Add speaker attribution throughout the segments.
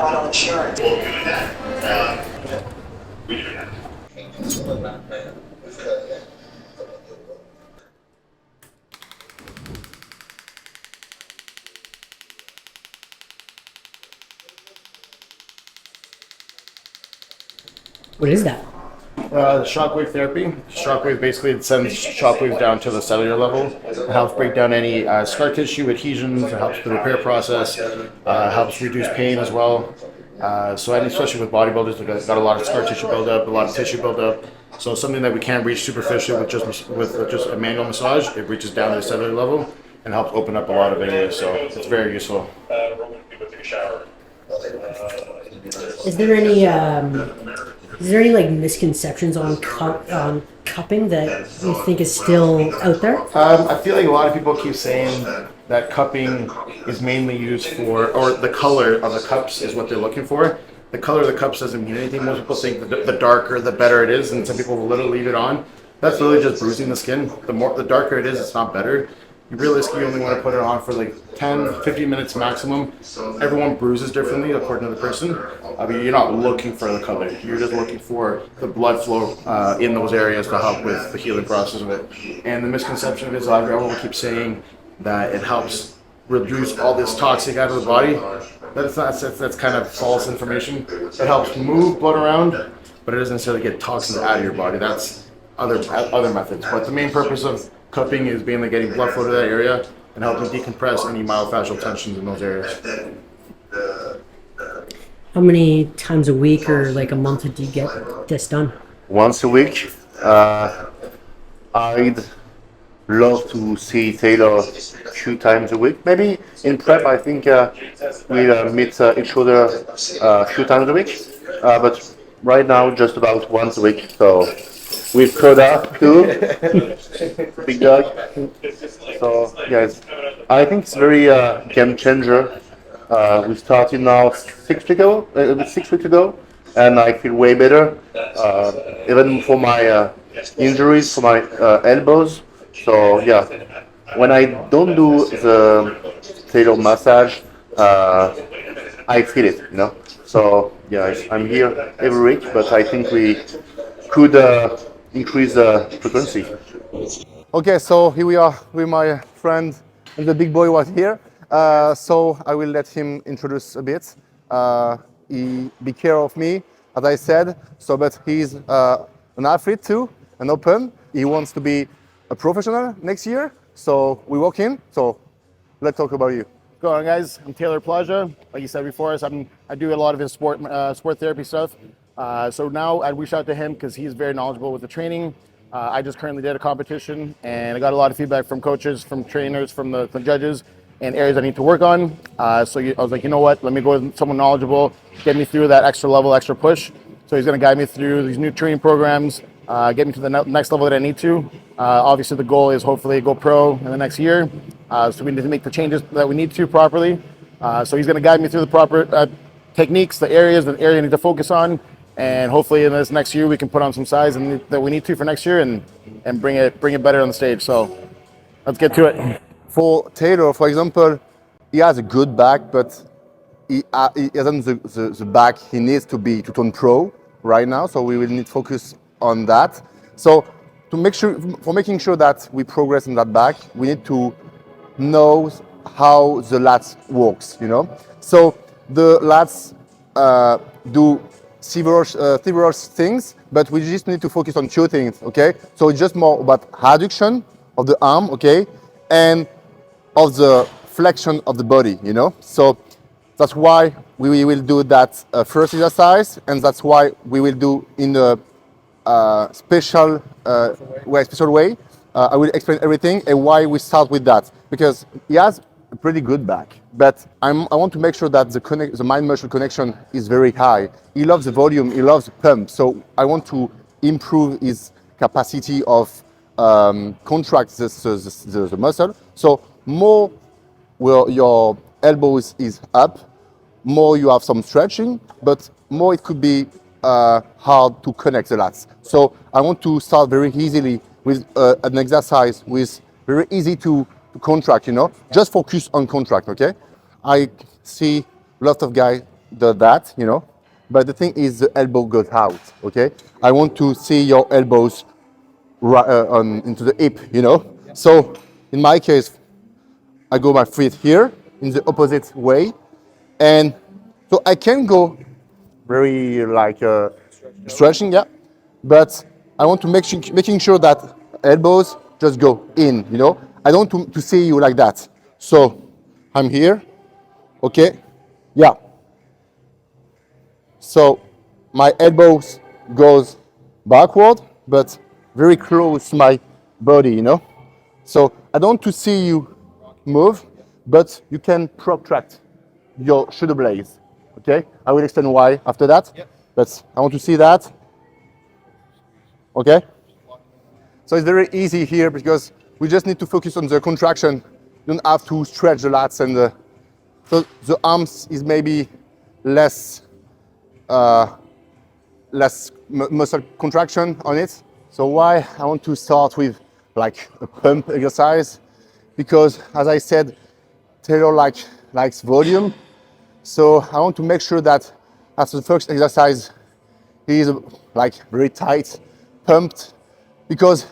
Speaker 1: auto insurance.
Speaker 2: What is that?
Speaker 3: Shockwave therapy. Shockwave basically sends shockwaves down to the cellular level. It helps break down any scar tissue, adhesions. It helps the repair process. Helps reduce pain as well. And especially with bodybuilders, they've got a lot of scar tissue buildup, a lot of tissue buildup. So something that we can't reach superficially with just a manual massage, it reaches down to the cellular level and helps open up a lot of areas. So it's very useful.
Speaker 2: Is there any like misconceptions on cupping that you think is still out there?
Speaker 3: I feel like a lot of people keep saying that cupping is mainly used for, or the color of the cups is what they're looking for. The color of the cups doesn't mean anything. Most people think the darker, the better it is, and some people will literally leave it on. That's literally just bruising the skin. The darker it is, it's not better. You realistically only want to put it on for like 10, 15 minutes maximum. Everyone bruises differently according to the person. But you're not looking for the color. You're just looking for the blood flow in those areas to help with the healing process of it. And the misconception of it is everyone keeps saying that it helps reduce all this toxic out of the body. That's kind of false information. It helps move blood around, but it doesn't necessarily get toxins out of your body. That's other methods. But the main purpose of cupping is mainly getting blood flow to that area and helping decompress any myofascial tensions in those areas.
Speaker 2: How many times a week or like a month do you get this done?
Speaker 4: Once a week. I'd love to see Taylor a few times a week. Maybe in prep, I think we'll meet each other a few times a week. But right now, just about once a week. So with Coda too, big dog. So yes, I think it's very game changer. We started now 6 weeks ago, and I feel way better. Even for my injuries, for my elbows. So yeah, when I don't do the Taylor massage, I feel it, you know. So yeah, I'm here every week, but I think we could increase the frequency.
Speaker 5: Okay, so here we are with my friend, and the big boy was here. So I will let him introduce a bit. He be care of me, as I said. So, but he's an athlete too, an open. He wants to be a professional next year. So we walk in. So let's talk about you.
Speaker 3: Go on, guys. I'm Taylor PLAJA. Like you said before, I do a lot of his sport therapy stuff. So now I reached out to him because he's very knowledgeable with the training. I just currently did a competition, and I got a lot of feedback from coaches, from trainers, from the judges, and areas I need to work on. I was like, you know what? Let me go with someone knowledgeable, get me through that extra level, extra push. So he's going to guide me through these new training programs, get me to the next level that I need to. Obviously, the goal is hopefully go pro in the next year. So we need to make the changes that we need to properly. So he's going to guide me through the proper techniques, the area I need to focus on. And hopefully in this next year, we can put on some size that we need to for next year and bring it better on the stage. So let's get to it.
Speaker 5: For Taylor, for example, he has a good back, but he hasn't the back he needs to turn pro right now. So we will need focus on that. So making sure that we progress in that back, we need to know how the lats works, you know. So the lats do several things, but we just need to focus on 2 things, okay? So it's just more about adduction of the arm, okay, and of the flexion of the body, you know? So that's why we will do that first exercise, and that's why we will do in a special way. I will explain everything and why we start with that, because he has a pretty good back, but I want to make sure that the mind-muscle connection is very high. He loves the volume, he loves the pump, so I want to improve his capacity of contract the muscle. So more your elbows is up, more you have some stretching, but more it could be hard to connect the lats. So I want to start very easily with an exercise with very easy to contract, you know, just focus on contract, okay? I see lots of guys does that, you know. But the thing is, the elbow goes out. Okay, I want to see your elbows into the hip, you know. So in my case, I go my feet here in the opposite way, and so I can go very like stretching, yeah. But I want to making sure that elbows just go in, you know. I don't want to see you like that. So I'm here, okay, yeah. So my elbows goes backward, but very close to my body, you know. So I don't want to see you move, but you can protract your shoulder blades. Okay, I will explain why after that. Yep. But I want to see that. Okay. So it's very easy here because we just need to focus on the contraction. You don't have to stretch the lats and so the arms is maybe less muscle contraction on it. So why I want to start with like a pump exercise, because as I said, Taylor likes volume. So I want to make sure that after the first exercise, he is like very tight, pumped, because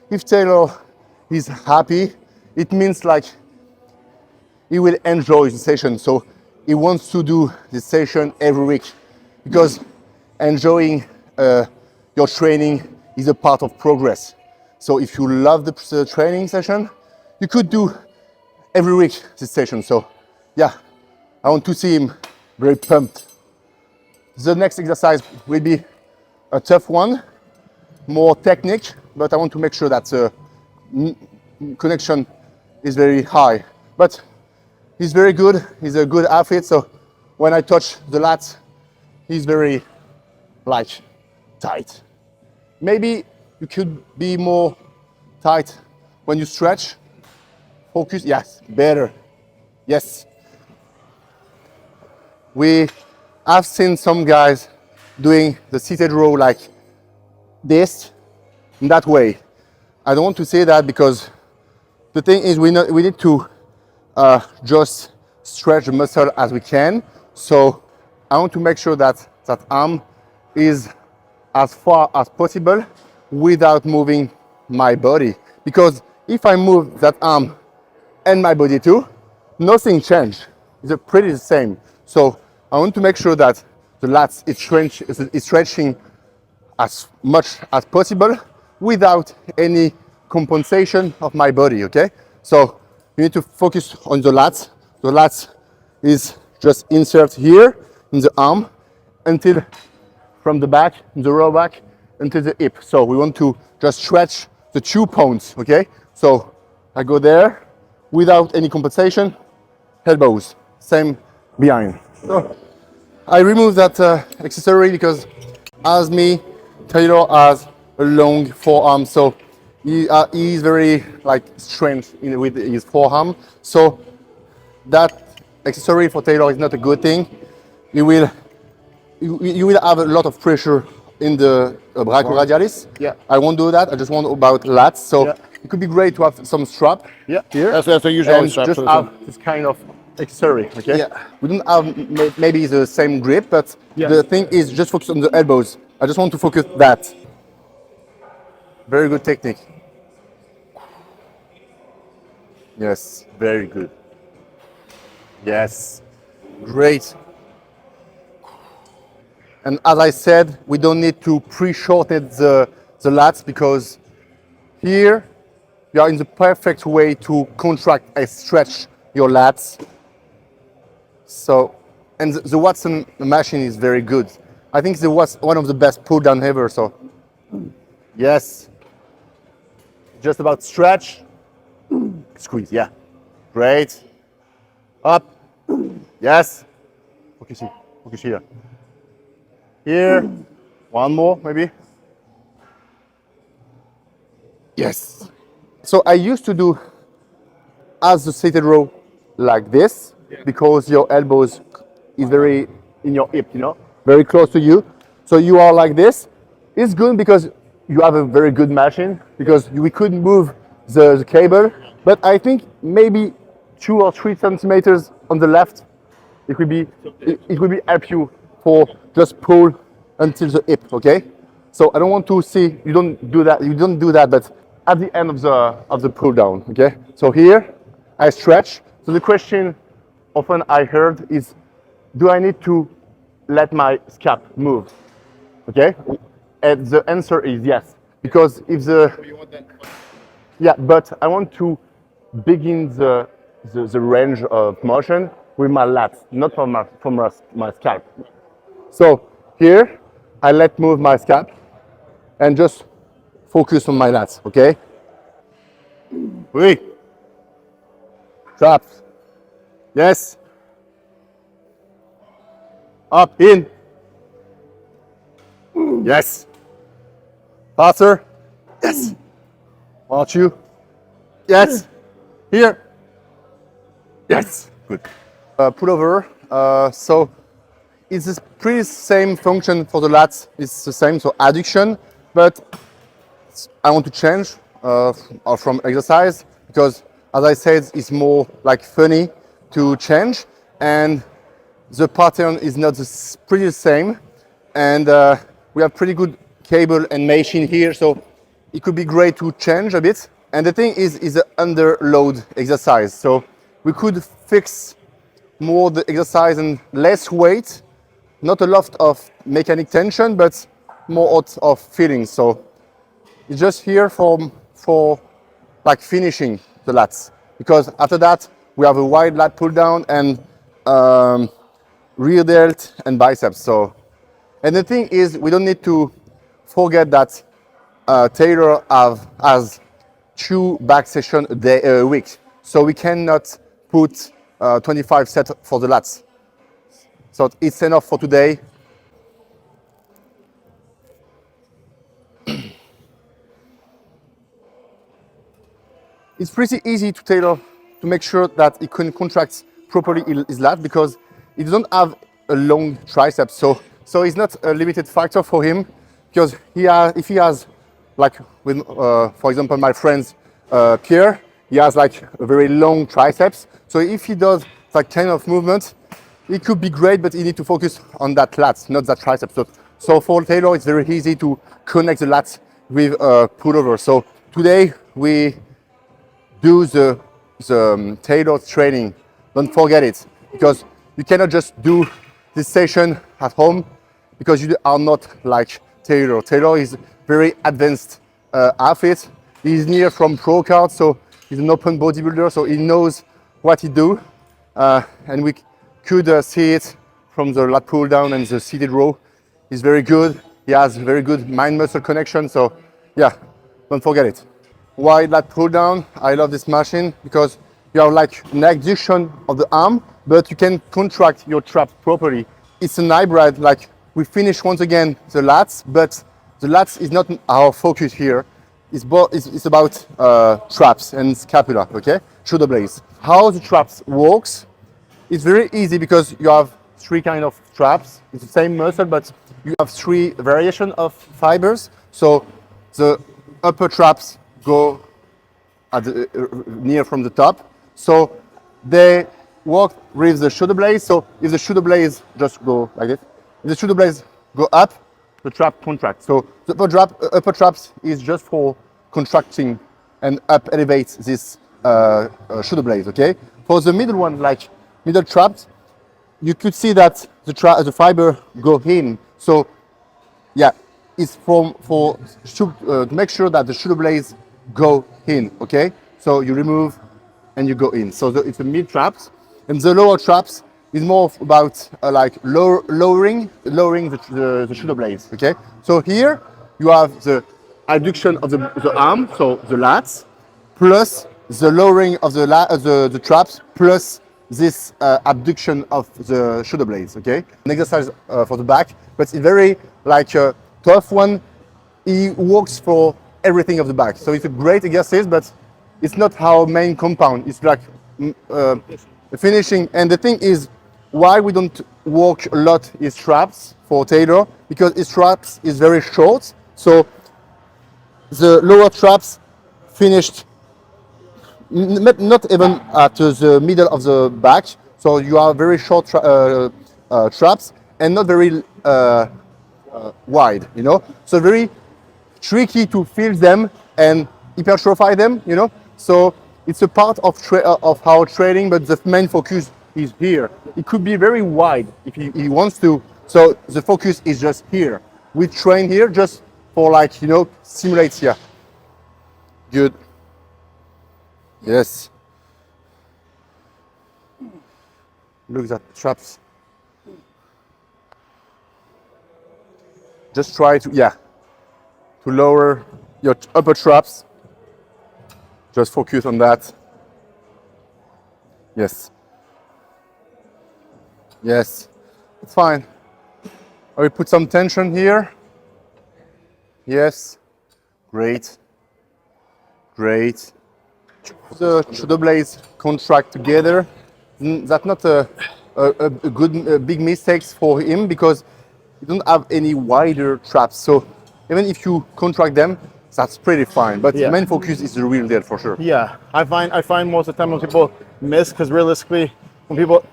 Speaker 5: if Taylor is happy, it means like he will enjoy the session. So he wants to do this session every week, because enjoying your training is a part of progress. So if you love the training session, you could do every week this session. So yeah, I want to see him very pumped. The next exercise will be a tough one, more technique, but I want to make sure that the connection is very high. But he's very good, he's a good athlete, so when I touch the lats, he's very like tight. Maybe you could be more tight when you stretch. Focus, yes, better, yes. We have seen some guys doing the seated row like this, in that way. I don't want to say that because the thing is we need to just stretch the muscle as we can. So I want to make sure that that arm is as far as possible without moving my body. Because if I move that arm and my body too, nothing changed. It's pretty the same. So I want to make sure that the lats is stretching as much as possible without any compensation of my body, okay? So you need to focus on the lats. The lats is just insert here in the arm until from the back, the lower back, until the hip. So we want to just stretch the 2 points, okay? So I go there without any compensation, elbows, same behind. So I remove that accessory because as me, Taylor has a long forearm, so he is very like strength with his forearm. So that accessory for Taylor is not a good thing. You will have a lot of pressure in the brachioradialis.
Speaker 3: Yeah.
Speaker 5: I won't do that. I just want about lats. So
Speaker 3: yeah.
Speaker 5: It could be great to have some strap.
Speaker 3: Yeah.
Speaker 5: Here.
Speaker 3: That's a usual
Speaker 5: and
Speaker 3: strap.
Speaker 5: just have this kind of accessory. Okay.
Speaker 3: Yeah.
Speaker 5: We don't have maybe the same grip, but
Speaker 3: yeah.
Speaker 5: The thing is just focus on the elbows. I just want to focus that. Very good technique. Yes, very good. Yes, great. And as I said, we don't need to pre-shorten the lats because here you are in the perfect way to contract and stretch your lats. So, and the Watson machine is very good. I think it was one of the best pull down ever. So, yes, just about stretch, squeeze. Yeah, great. Up, yes. Focus here. Here, one more maybe. Yes. So I used to do as the seated row like this because your elbows is very in your hip, you know, very close to you. So you are like this. It's good because you have a very good machine because we could move the cable, but I think maybe 2 or 3 centimeters on the left it will be help you for just pull until the hip, okay? So I don't want to see you don't do that, but at the end of the pull down, okay? So here I stretch. So the question often I heard is, do I need to let my scap move? Okay? And the answer is yes. Because if yeah, but I want to begin the range of motion with my lats, not from my scalp. So here, I let move my scalp and just focus on my lats, okay? Oui. Traps. Yes. Up, in. Yes. Faster. Yes. Watch you. Yes. Here. Yes. Good. Pullover. So it's the pretty same function for the lats. It's the same. So adduction, but I want to change from exercise because, as I said, it's more like funny to change, and the pattern is not pretty the same, and we have pretty good cable and machine here, so it could be great to change a bit. And the thing is an underload exercise, so we could fix more the exercise and less weight, not a lot of mechanic tension, but more of feeling. So it's just here for like finishing the lats, because after that we have a wide lat pull down and rear delt and biceps. So, and the thing is, we don't need to forget that Taylor has 2 back sessions a week, so we cannot put 25 sets for the lats. So it's enough for today. It's pretty easy to tailor to make sure that it can contract properly his lat, because he doesn't have a long tricep, so it's not a limited factor for him, because if he has, like with for example my friend Pierre, he has like a very long triceps, so if he does that kind of movement, it could be great, but he need to focus on that lats, not that triceps. So for Taylor, it's very easy to connect the lats with pullover. So today we do the Taylor training. Don't forget it, because you cannot just do this session at home, because you are not like Taylor. Taylor is very advanced athlete. He's near from pro card, so he's an open bodybuilder, so he knows what he do, and we could see it from the lat pull down and the seated row. He's very good. He has very good mind muscle connection. So yeah, don't forget it. Wide lat pull down. I love this machine because you have like an adduction of the arm, but you can contract your traps properly. It's an hybrid. Like we finish once again the lats, but the lats is not our focus here. It's about traps and scapula. Okay, shoulder blades. How the traps works? It's very easy because you have 3 kind of traps. It's the same muscle, but you have 3 variation of fibers. So the upper traps go at near from the top. So they work with the shoulder blades. So if the shoulder blades just go like this, if the shoulder blades go up, the trap contracts. So the upper traps is just for contracting and up elevates this shoulder blades. Okay. For the middle one, like middle traps, you could see that the fiber go in. So yeah, it's to make sure that the shoulder blades go in. Okay, so you remove and you go in. So it's the mid traps, and the lower traps is more about like lowering the shoulder blades. Okay, so here you have the adduction of the arm, so the lats, plus the lowering of the traps, plus this abduction of the shoulder blades. Okay, an exercise for the back, but it's very like a tough one. It works for everything of the back, so it's a great exercise, but it's not our main compound. It's like finishing. And the thing is, why we don't work a lot his traps for Taylor, because his traps is very short, so the lower traps finished not even at the middle of the back, So you have very short traps and not very wide, you know. So very tricky to feel them and hypertrophy them, you know. So it's a part of our training, but the main focus is here. It could be very wide if he wants to. So the focus is just here. We train here just for, like, you know, simulate here. Good. Yes. Look at that traps. Just try to, yeah, to lower your upper traps. Just focus on that. Yes. Yes. It's fine. I will put some tension here. Yes. Great. Great. The shoulder blades contract together. That's not a good big mistakes for him because you don't have any wider traps. So even if you contract them, that's pretty fine. But the main focus is the real deal for sure.
Speaker 3: Yeah, I find most of the time when people miss, because realistically, when people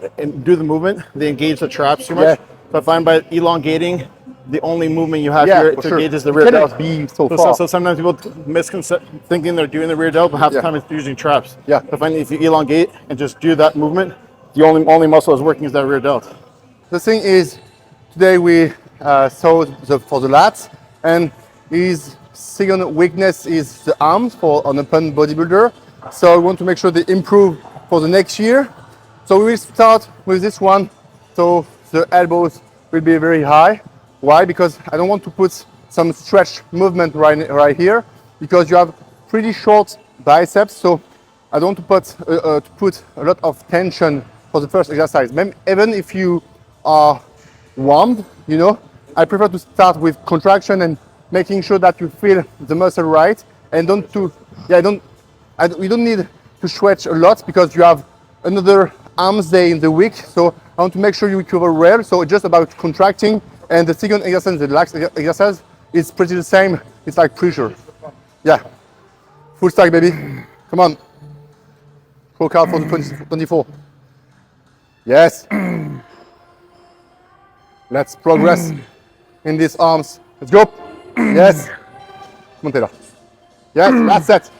Speaker 3: do the movement, they engage the traps too much.
Speaker 5: Yeah.
Speaker 3: So I find by elongating, the only movement you have
Speaker 5: Yeah,
Speaker 3: here
Speaker 5: for
Speaker 3: to
Speaker 5: sure.
Speaker 3: engage is the
Speaker 5: It
Speaker 3: rear
Speaker 5: cannot
Speaker 3: delt.
Speaker 5: be so far.
Speaker 3: So sometimes people thinking they're doing the rear delt, but half the time it's using traps.
Speaker 5: Yeah.
Speaker 3: So I find if you elongate and just do that movement, the only muscle that's working is that rear delt.
Speaker 5: The thing is, today we saw for the lats, and his second weakness is the arms for an open bodybuilder. So we want to make sure they improve for the next year. So we will start with this one. So the elbows will be very high. Why? Because I don't want to put some stretch movement right here, because you have pretty short biceps. So I don't want to put a lot of tension for the first exercise. Even if you are warmed, you know, I prefer to start with contraction and making sure that you feel the muscle right, and we don't need to stretch a lot because you have another arms day in the week. So I want to make sure you recover well. So it's just about contracting, and the second exercise, the last exercise, is pretty the same. It's like pressure. Yeah, full stack, baby. Come on. Work out for the 24. Yes. Let's progress in these arms. Let's go. Yes. Come on, Taylor. Yes, that's it.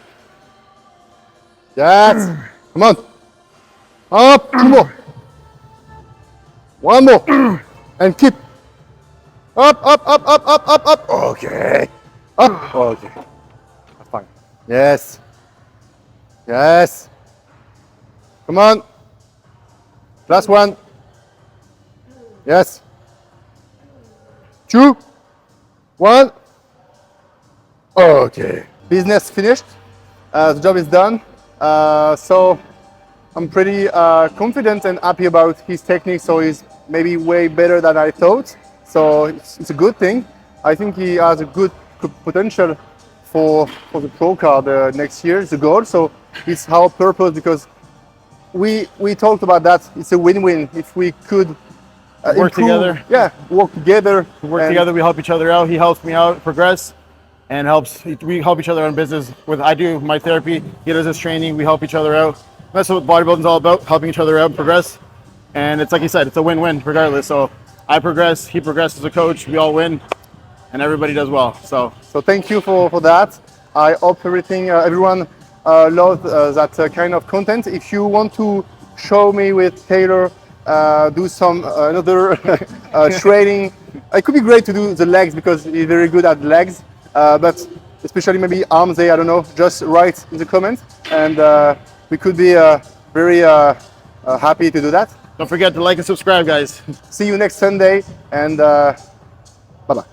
Speaker 5: Yes. Come on. Up. 2 more. 1 more. And keep. Up, up, up, up, up, up, up. Okay. Up. Okay. That's fine. Yes. Yes. Come on. Last one. Yes. 2, 1. Okay. Business finished. The job is done. So I'm pretty confident and happy about his technique. So he's maybe way better than I thought. So it's a good thing. I think he has a good potential for the pro card next year. It's a goal. So it's our purpose, because we talked about that. It's a win-win if we could
Speaker 3: Work together.
Speaker 5: Yeah, work together.
Speaker 3: Work together, we help each other out. He helps me out progress, and we help each other in business. I do my therapy, he does his training, we help each other out. That's what bodybuilding is all about, helping each other out and progress. And it's like you said, it's a win-win regardless. So I progress, he progresses as a coach, we all win, and everybody does well. So
Speaker 5: thank you for that. I hope everyone loves that kind of content. If you want to show me with Taylor, do some another training, it could be great to do the legs, because he's very good at legs, but especially maybe arms day, I don't know, just write in the comments, and we could be very happy to do that.
Speaker 3: don't forget to like and subscribe, guys.
Speaker 5: See you next Sunday, and bye-bye.